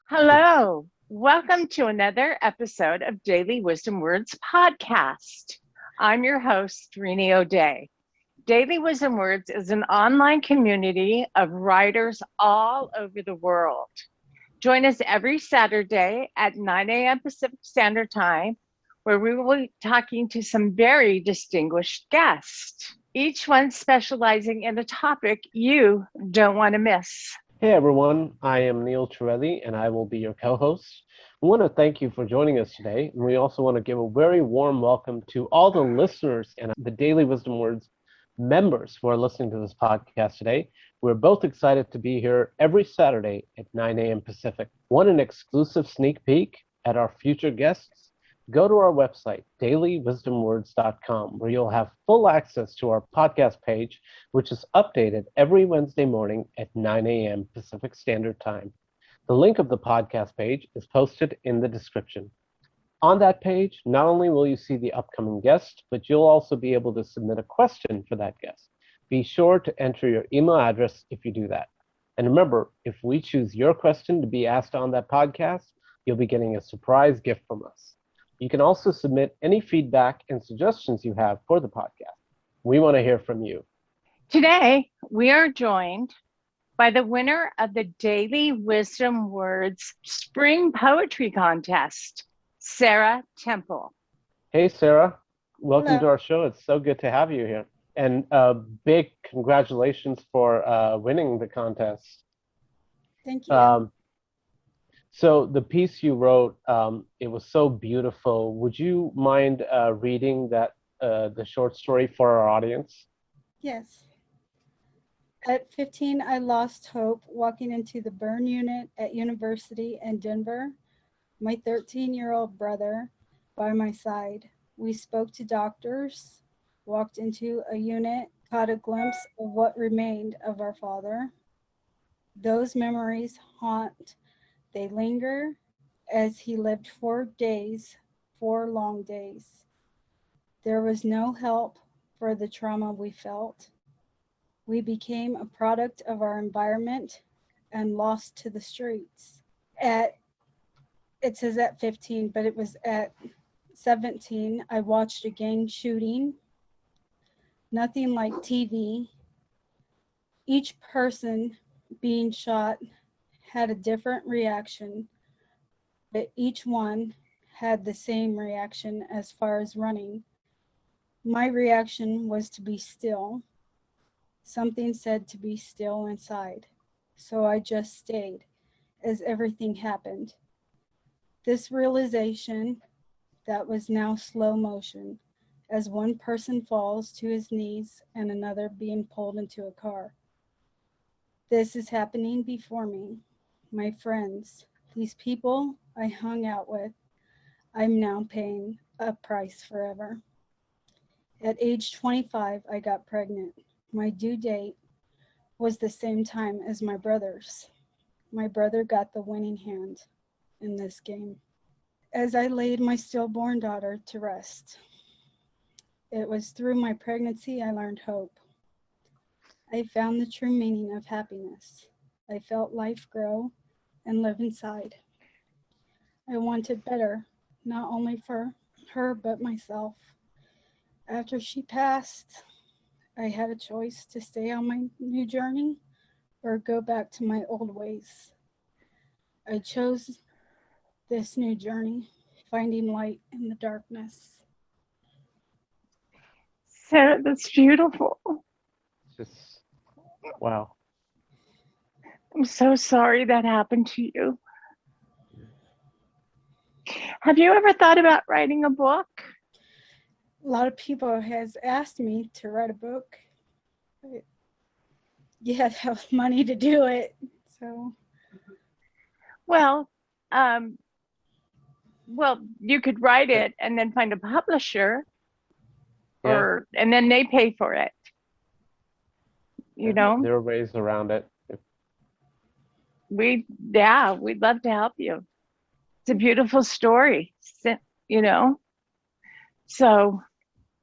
Hello. Welcome to another episode of Daily Wisdom Words podcast. I'm your host, Rini O'Day. Daily Wisdom Words is an online community of writers all over the world. Join us every Saturday at 9 a.m. Pacific Standard Time, where we will be talking to some very distinguished guests, each one specializing in a topic you don't want to miss. Hey everyone, I am Neil Torelli and I will be your co-host. We want to thank you for joining us today, and we also want to give a very warm welcome to all the listeners and the Daily Wisdom Words members who are listening to this podcast today. We're both excited to be here every Saturday at 9 a.m. Pacific. Want an exclusive sneak peek at our future guests? Go to our website, dailywisdomwords.com, where you'll have full access to our podcast page, which is updated every Wednesday morning at 9 a.m. Pacific Standard Time. The link of the podcast page is posted in the description. On that page, not only will you see the upcoming guest, but you'll also be able to submit a question for that guest. Be sure to enter your email address if you do that. And remember, if we choose your question to be asked on that podcast, you'll be getting a surprise gift from us. You can also submit any feedback and suggestions you have for the podcast. We want to hear from you. Today, we are joined by the winner of the Daily Wisdom Words Spring Poetry Contest, Sarah Temple. Hey, Sarah. Welcome Hello. to our show. It's so good to have you here. And big congratulations for winning the contest. Thank you. So the piece you wrote, it was so beautiful. Would you mind reading the short story for our audience? Yes. At 15, I lost hope walking into the burn unit at university in Denver. My 13-year-old brother by my side. We spoke to doctors, walked into a unit, caught a glimpse of what remained of our father. Those memories haunt. They linger as he lived 4 days, 4 long days. There was no help for the trauma we felt. We became a product of our environment and lost to the streets. It says at 15, but it was at 17, I watched a gang shooting. Nothing like TV. Each person being shot had a different reaction, but each one had the same reaction as far as running. My reaction was to be still. Something said to be still inside, so I just stayed as everything happened. This realization that was now slow motion as one person falls to his knees and another being pulled into a car. This is happening before me. My friends, these people I hung out with, I'm now paying a price forever. At age 25, I got pregnant. My due date was the same time as my brother's. My brother got the winning hand in this game. As I laid my stillborn daughter to rest, it was through my pregnancy I learned hope. I found the true meaning of happiness. I felt life grow and live inside. I wanted better, not only for her, but myself. After she passed, I had a choice to stay on my new journey or go back to my old ways. I chose this new journey, finding light in the darkness. Sarah, that's beautiful. Just, wow. I'm so sorry that happened to you. Have you ever thought about writing a book? A lot of people has asked me to write a book, but you have to have money to do it. So, Well, you could write it and then find a publisher, Yeah. and then they pay for it. You know, There are ways around it. we'd love to help you. It's a beautiful story, you know. So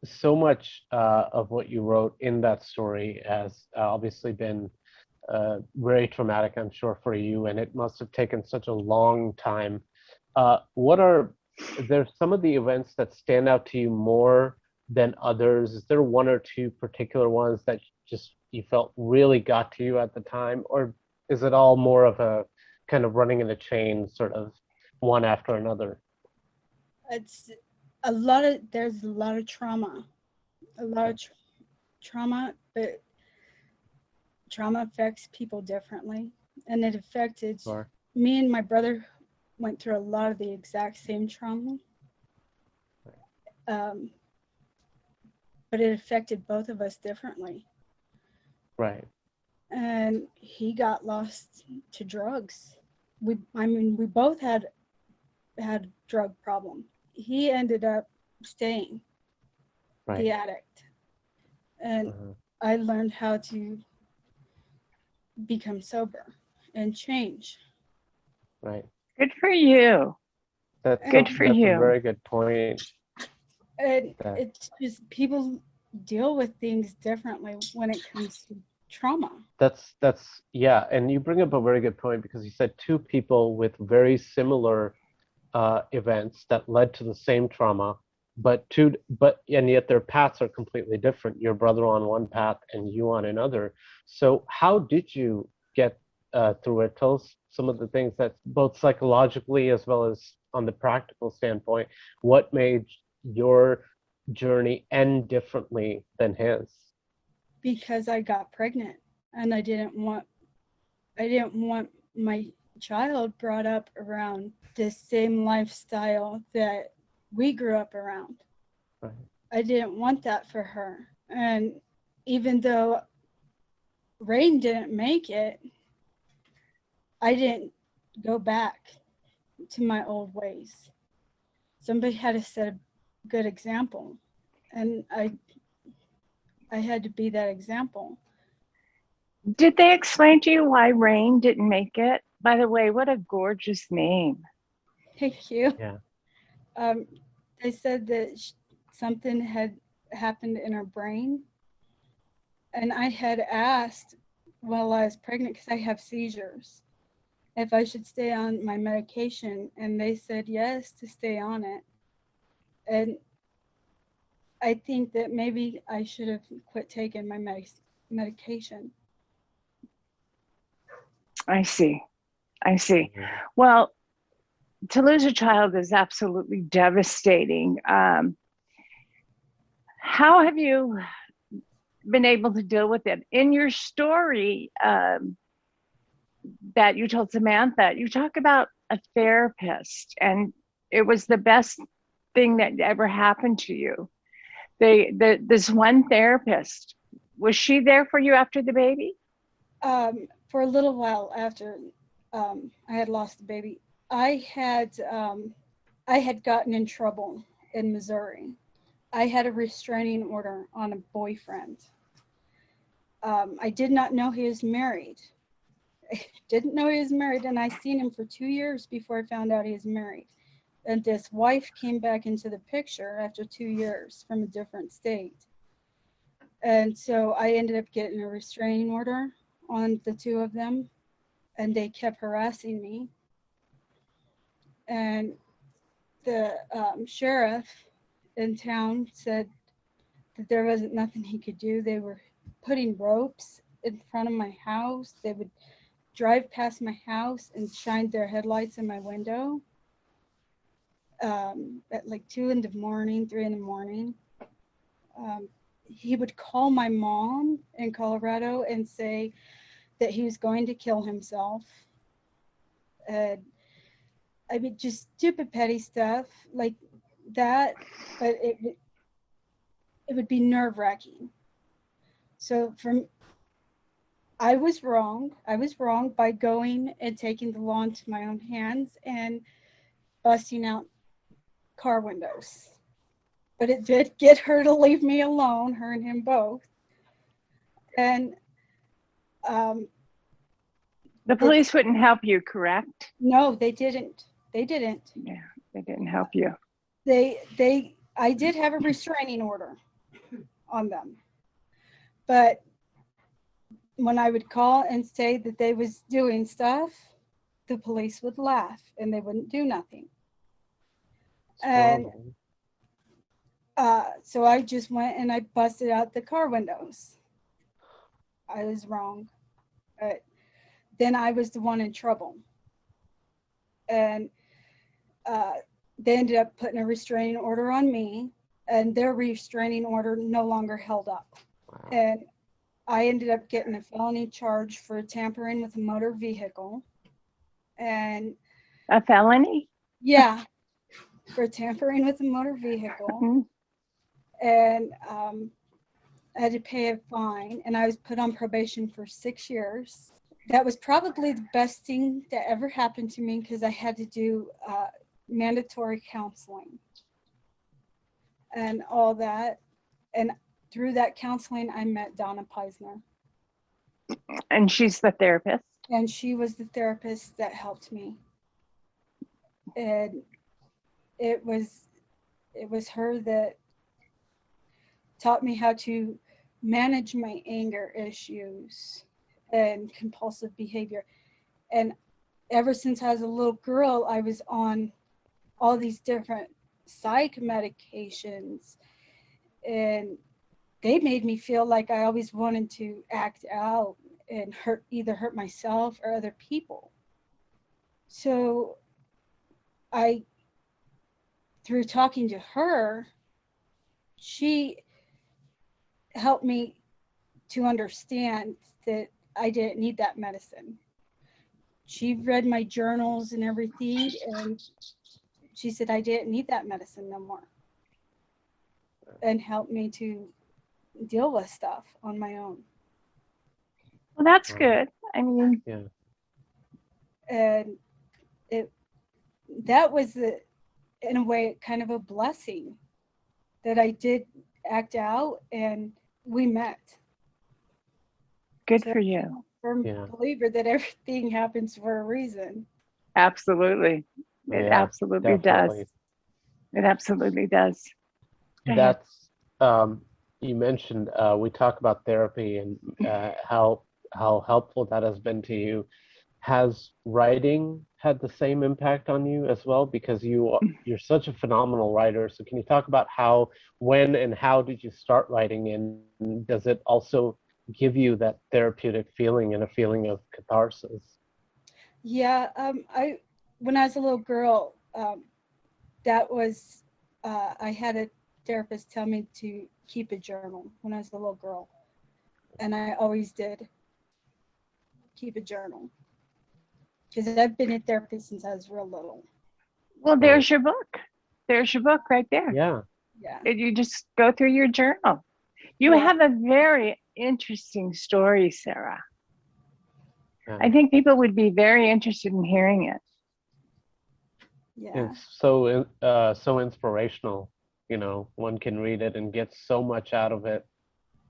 So much of what you wrote in that story has obviously been very traumatic, I'm sure, for you, and it must have taken such a long time. There's some of the events that stand out to you more than others? Is there one or two particular ones that just you felt really got to you at the time, or is it all more of a kind of running in a chain, sort of one after another? It's there's a lot of trauma, a lot of trauma, but trauma affects people differently. And it affected Sure. me and my brother went through a lot of the exact same trauma. But it affected both of us differently. Right. And he got lost to drugs. We both had drug problem. He ended up staying the addict. And I learned how to become sober and change. Right. Good for you. That's a very good point. And it's just people deal with things differently when it comes to trauma. That's yeah, and you bring up a very good point, because you said two people with very similar events that led to the same trauma, but and yet their paths are completely different. Your brother on one path and you on another. So how did you get through it? Tell us some of the things that, both psychologically as well as on the practical standpoint, what made your journey end differently than his? Because I got pregnant, and I didn't want my child brought up around the same lifestyle that we grew up around. Right. I didn't want that for her. And even though Rain didn't make it, I didn't go back to my old ways. Somebody had to set a good example, and I had to be that example. Did they explain to you why Rain didn't make it? By the way, what a gorgeous name. Thank you. Yeah. They said that something had happened in her brain. And I had asked while I was pregnant, because I have seizures, if I should stay on my medication. And they said yes, to stay on it. And I think that maybe I should have quit taking my medication. I see. Well, to lose a child is absolutely devastating. How have you been able to deal with it? In your story that you told Samantha, you talk about a therapist, and it was the best thing that ever happened to you. This one therapist, was she there for you after the baby? For a little while after I had lost the baby, I had gotten in trouble in Missouri. I had a restraining order on a boyfriend. I did not know he was married. And I seen him for 2 years before I found out he was married. And this wife came back into the picture after 2 years from a different state. And so I ended up getting a restraining order on the two of them, and they kept harassing me. And the sheriff in town said that there wasn't nothing he could do. They were putting ropes in front of my house. They would drive past my house and shine their headlights in my window at like 2 in the morning, 3 in the morning. He would call my mom in Colorado and say that he was going to kill himself. I mean, just stupid, petty stuff like that, but it would be nerve-wracking. So I was wrong by going and taking the law into my own hands and busting out car windows. But it did get her to leave me alone, her and him both. And the police wouldn't help you, correct? No, they didn't. Yeah, they didn't help you. I did have a restraining order on them, but when I would call and say that they was doing stuff, the police would laugh and they wouldn't do nothing. And so I just went and I busted out the car windows. I was wrong. Then I was the one in trouble. And they ended up putting a restraining order on me, and their restraining order no longer held up. Wow. And I ended up getting a felony charge for tampering with a motor vehicle. And A felony? yeah, for tampering with a motor vehicle. And I had to pay a fine, and I was put on probation for 6 years. That was probably the best thing that ever happened to me, because I had to do mandatory counseling and all that. And through that counseling, I met Donna Peisner. And she's the therapist? And she was the therapist that helped me. And it was her that taught me how to manage my anger issues and compulsive behavior. And ever since I was a little girl, I was on all these different psych medications, and they made me feel like I always wanted to act out and either hurt myself or other people. So through talking to her, she helped me to understand that I didn't need that medicine. She read my journals and everything, and she said I didn't need that medicine no more, and helped me to deal with stuff on my own. Well, that's good. I mean, yeah. And that was in a way, kind of a blessing that I did act out and we met. Good for you. I'm a firm believer that everything happens for a reason. Absolutely. It absolutely definitely. does. It absolutely does. That's, you mentioned, we talk about therapy and how helpful that has been to you. Has writing had the same impact on you as well? Because you're such a phenomenal writer. So can you talk about when and how did you start writing, and does it also give you that therapeutic feeling and a feeling of catharsis? Yeah, when I was a little girl, that was I had a therapist tell me to keep a journal when I was a little girl, and I always did keep a journal, because I've been a therapist since I was real little. Well, there's your book. There's your book right there. Yeah. And you just go through your journal. You have a very interesting story, Sarah. Yeah. I think people would be very interested in hearing it. Yeah. It's so inspirational. You know, one can read it and get so much out of it,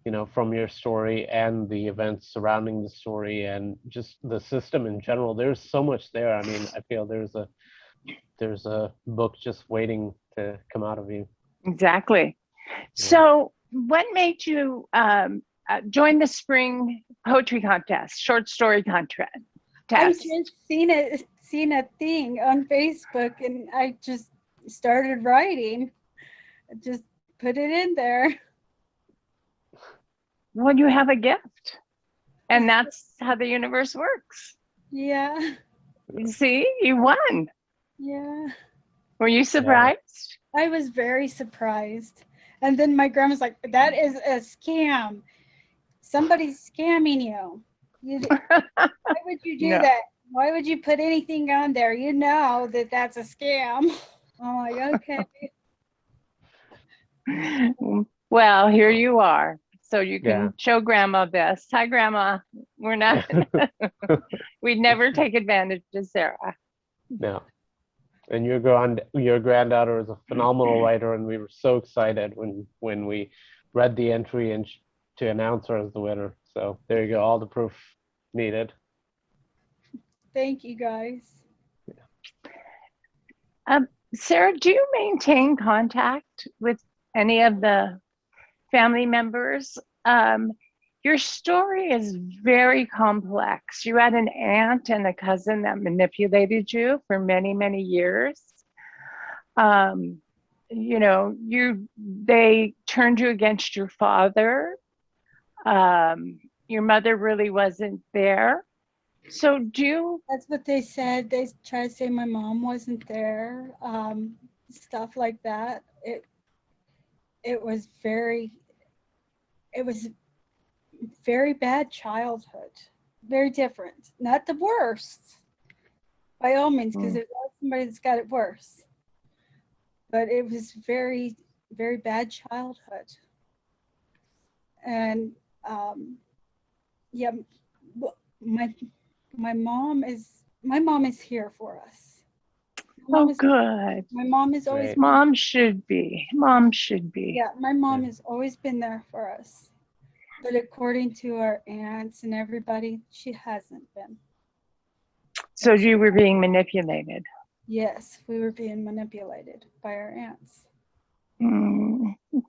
you know, from your story and the events surrounding the story and just the system in general. There's so much there. I mean, I feel there's a book just waiting to come out of you. Exactly. So what made you join the spring poetry contest, short story contest? I just seen a thing on Facebook, and I just started writing. I just put it in there. Well, you have a gift, and that's how the universe works. Yeah. You see, you won. Yeah. Were you surprised? I was very surprised. And then my grandma's like, that is a scam. Somebody's scamming you. Why would you do that? Why would you put anything on there? You know that that's a scam. I'm like, okay. Well, here you are. So you can show Grandma this. Hi, Grandma. We're not, we'd never take advantage of Sarah. No. And your granddaughter is a phenomenal writer, and we were so excited when we read the entry and to announce her as the winner. So there you go, all the proof needed. Thank you, guys. Sarah, do you maintain contact with any of the family members? Your story is very complex. You had an aunt and a cousin that manipulated you for many, many years. You know, they turned you against your father. Your mother really wasn't there. So That's what they said. They tried to say my mom wasn't there. Stuff like that. It was very bad childhood. Very different. Not the worst, by all means, because there's always somebody that's got it worse. But it was very, very bad childhood. And yeah, my mom is here for us. Good. My mom is always. Right. Mom should be. Yeah, my mom has always been there for us. But according to our aunts and everybody, she hasn't been. So you were being manipulated. Yes, we were being manipulated by our aunts.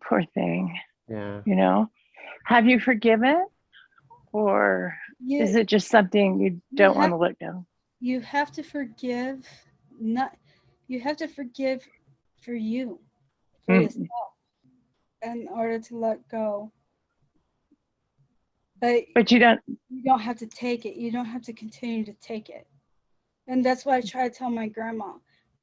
Poor thing. Yeah. You know, have you forgiven, or is it just something you don't want to let go? You have to forgive. You have to forgive for you, for yourself, in order to let go. But you don't have to take it. You don't have to continue to take it. And that's why I try to tell my grandma,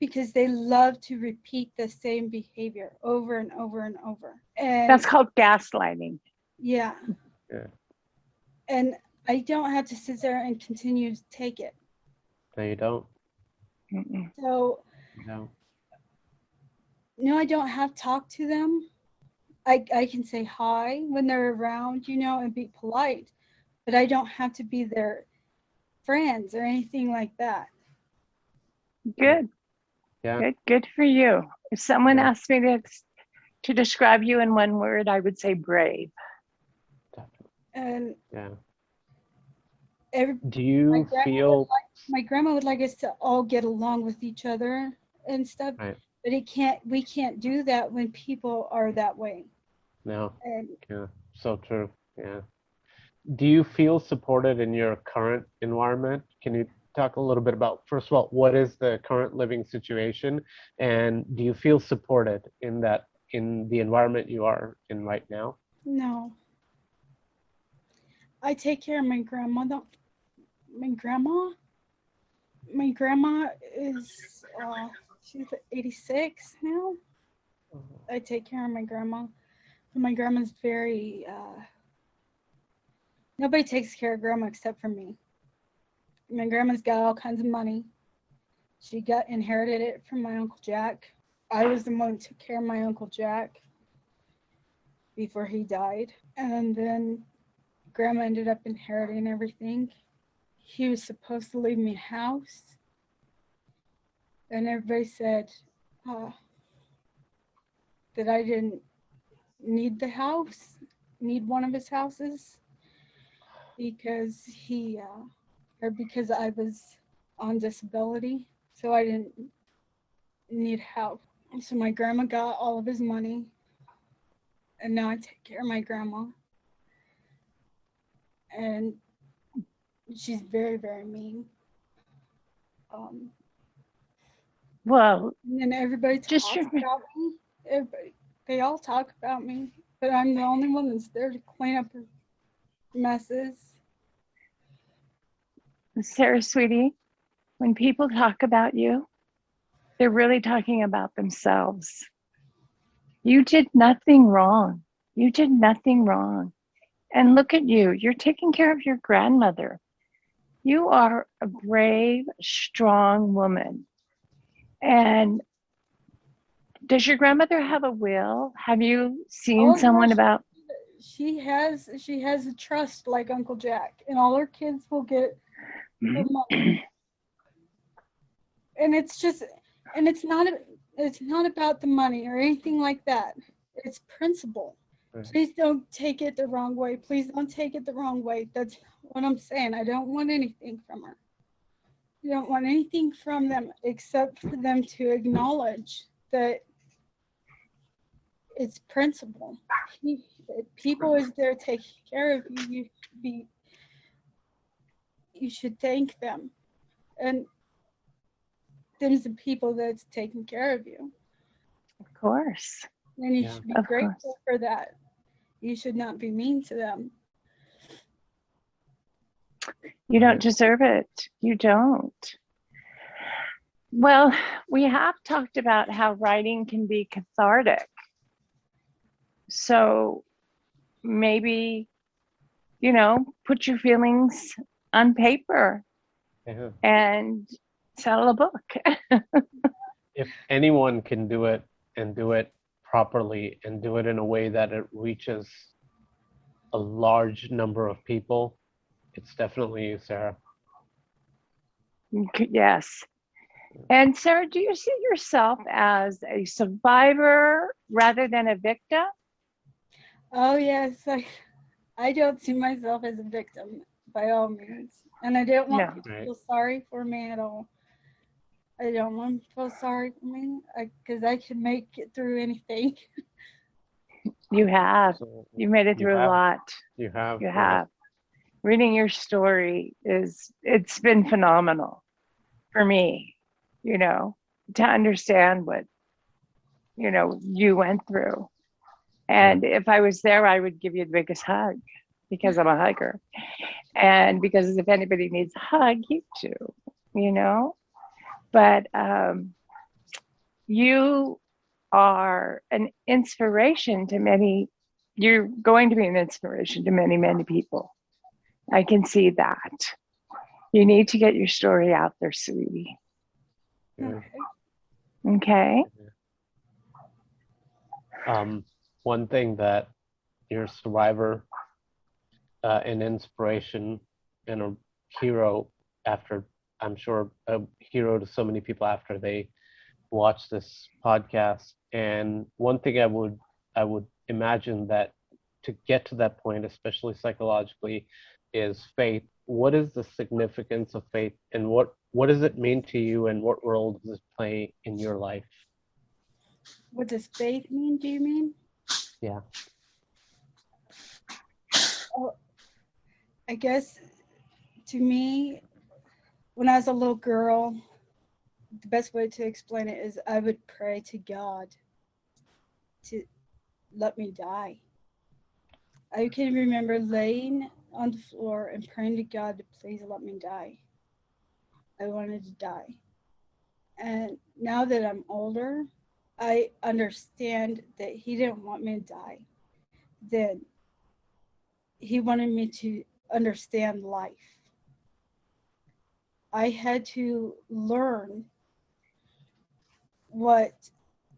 because they love to repeat the same behavior over and over and over. And that's called gaslighting. Yeah. And I don't have to sit there and continue to take it. No, you don't. So, no, I don't have to talk to them. I can say hi when they're around, you know, and be polite, but I don't have to be their friends or anything like that. Good. Yeah. Good for you. If someone asked me to describe you in one word, I would say brave. And do you feel my grandma would like us to all get along with each other and stuff, right. But we can't do that when people are that way. No. Yeah, so true. Yeah. Do you feel supported in your current environment? Can you talk a little bit about, first of all, what is the current living situation, and do you feel supported in the environment you are in right now? No. I take care of my grandma. My grandma is she's 86 now. I take care of my grandma. My grandma's very nobody takes care of grandma except for me. My grandma's got all kinds of money. She inherited it from my Uncle Jack. I was the one who took care of my Uncle Jack before he died. And then grandma ended up inheriting everything. He was supposed to leave me a house. And everybody said that I didn't need the house, need one of his houses, because because I was on disability, so I didn't need help. So my grandma got all of his money, and now I take care of my grandma. And she's very, very mean. Well, and then everybody talks about me. They all talk about me, but I'm the only one that's there to clean up her messes. Sarah, sweetie, when people talk about you, they're really talking about themselves. You did nothing wrong. You did nothing wrong. And look at you. You're taking care of your grandmother. You are a brave, strong woman. And does your grandmother have a will? Have you seen someone about? She has a trust like Uncle Jack, and all her kids will get the money. And it's not about the money or anything like that. It's principle. Please don't take it the wrong way. Please don't take it the wrong way. That's what I'm saying. I don't want anything from her. I don't want anything from them except for them to acknowledge that it's principle. If people is there taking care of you, you should thank them. And there's the people that's taking care of you. Of course. And you should be Of grateful course. for that. You should not be mean to them. You don't deserve it. You don't. Well, we have talked about how writing can be cathartic. So maybe, put your feelings on paper and sell a book. If anyone can do it and do it properly and do it in a way that it reaches a large number of people, it's definitely you, Sarah. Yes. And Sarah, do you see yourself as a survivor rather than a victim? Oh, yes. I don't see myself as a victim by all means. And I don't want people to feel sorry for me at all. I don't want to feel sorry for me because I can make it through anything. You have. You made it through a lot. You have. You have. Reading your story it's been phenomenal for me, to understand what, you went through. And if I was there, I would give you the biggest hug because I'm a hugger. And because if anybody needs a hug, you do, But you are an inspiration to many. You're going to be an inspiration to many, many people. I can see that. You need to get your story out there, sweetie. Okay. One thing that you're a survivor, an inspiration, and a hero after, I'm sure, a hero to so many people after they watch this podcast. And one thing I would imagine that to get to that point, especially psychologically, is faith. What is the significance of faith, and what does it mean to you, and what role does it play in your life? What does faith mean, do you mean? Yeah. Oh, I guess to me, when I was a little girl, the best way to explain it is I would pray to God to let me die. I can remember laying on the floor and praying to God to please let me die. I wanted to die. And now that I'm older, I understand that He didn't want me to die. Then He wanted me to understand life. I had to learn what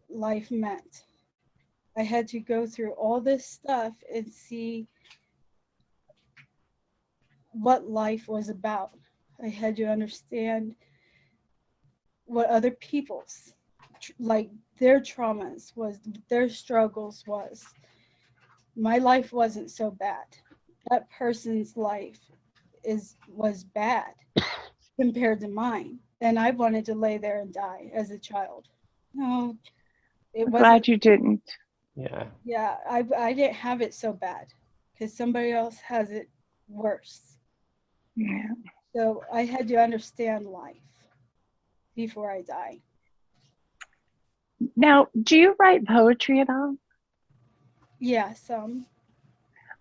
life meant. I had to go through all this stuff and see what life was about. I had to understand what other people's, like their traumas was, their struggles was. My life wasn't so bad. That person's life was bad compared to mine. And I wanted to lay there and die as a child. No, it wasn't. Glad you didn't. Yeah. Yeah, I didn't have it so bad because somebody else has it worse. Yeah. So I had to understand life before I die. Now, do you write poetry at all? Yeah, some.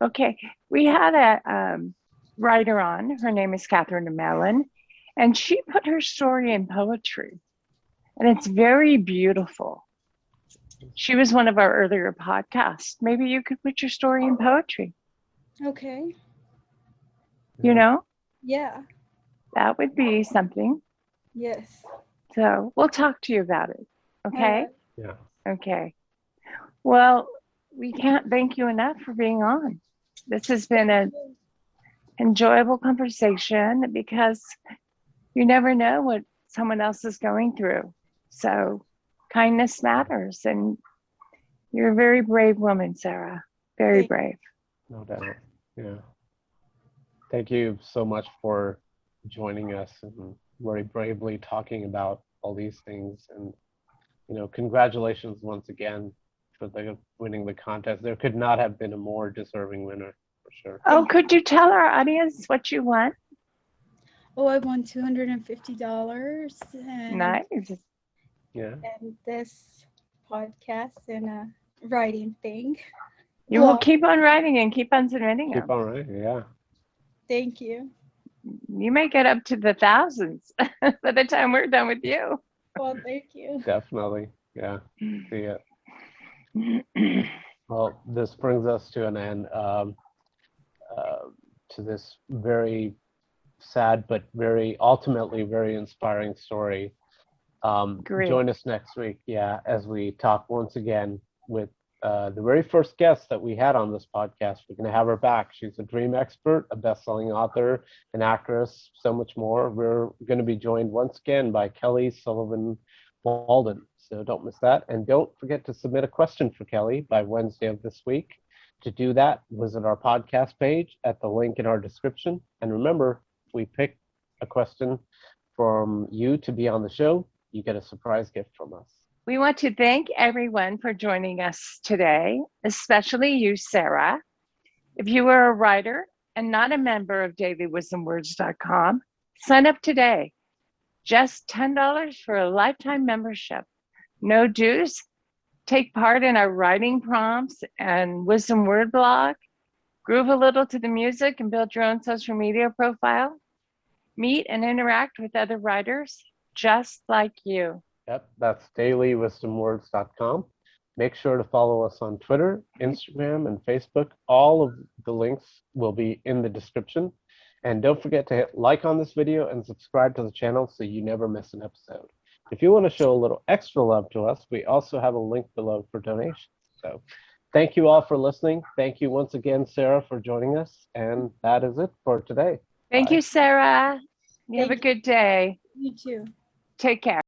Okay. We had a writer on. Her name is Catherine Mellon, and she put her story in poetry, and it's very beautiful. She was one of our earlier podcasts. Maybe you could put your story in poetry. Okay. Yeah. That would be something. Yes. So we'll talk to you about it. Okay? Yeah. Okay. Well, we can't thank you enough for being on. This has been an enjoyable conversation because you never know what someone else is going through. So kindness matters, and you're a very brave woman, Sarah. Very brave. No doubt. Yeah. Thank you so much for joining us and very bravely talking about all these things. And, congratulations once again for winning the contest. There could not have been a more deserving winner, for sure. Oh, could you tell our audience what you won? Oh, I won $250 and Nice. Yeah. and this podcast and a writing thing. You will Well, keep on writing and keep on submitting Keep them. on writing, yeah. thank you. You may get up to the thousands by the time we're done with you. Well, thank you. Definitely, yeah. See it. Well, this brings us to an end to this very sad but ultimately very inspiring story. Great. Join us next week, as we talk once again with the very first guest that we had on this podcast. We're going to have her back. She's a dream expert, a best-selling author, an actress, so much more. We're going to be joined once again by Kelly Sullivan Walden. So don't miss that. And don't forget to submit a question for Kelly by Wednesday of this week. To do that, visit our podcast page at the link in our description. And remember, if we pick a question from you to be on the show, you get a surprise gift from us. We want to thank everyone for joining us today, especially you, Sarah. If you are a writer and not a member of dailywisdomwords.com, sign up today. Just $10 for a lifetime membership. No dues. Take part in our writing prompts and wisdom word blog. Groove a little to the music and build your own social media profile. Meet and interact with other writers just like you. Yep, that's dailywisdomwords.com. Make sure to follow us on Twitter, Instagram, and Facebook. All of the links will be in the description. And don't forget to hit like on this video and subscribe to the channel so you never miss an episode. If you want to show a little extra love to us, we also have a link below for donations. So thank you all for listening. Thank you once again, Sarah, for joining us. And that is it for today. Thank Bye. you, Sarah. You have a Thank good day. You too. Take care.